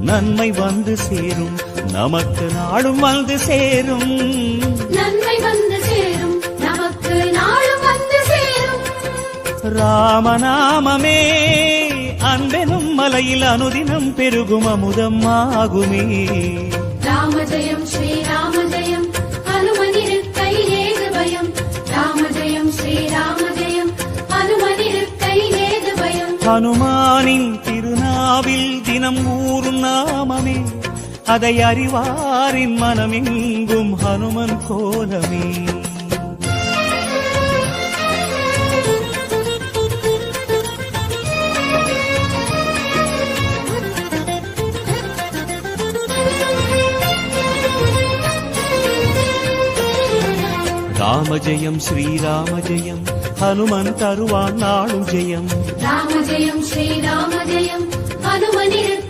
நன்மை வந்து சேரும், நமக்கு நாளும் வந்து சேரும். நன்மை வந்து சேரும், நமக்கு நாளும் வந்து சேரும். ராமநாமமே அன்பெனும் மலையில் அனுதினம் பெருகும் அமுதம் ஆகுமே. ராம ஜெயம் ஸ்ரீராம ஜெயம், ஹனுமனிருக்கை ஏது பயம். ராம ஜெயம் ஸ்ரீராம ஜெயம், ஹனுமனிருக்கை ஏது பயம். ஹனுமானின் திருநாவில் தினம் ஊறும் நாமமே, அதை அறிவாரின் மனமெங்கும் ஹனுமன் கோலமே. ராம ஜெயம் ஸ்ரீராம ஜெயம், ஹனுமன் தருவான் நாளும் ஜெயம். ராம ஜெயம் ஸ்ரீராம ஜெயம்,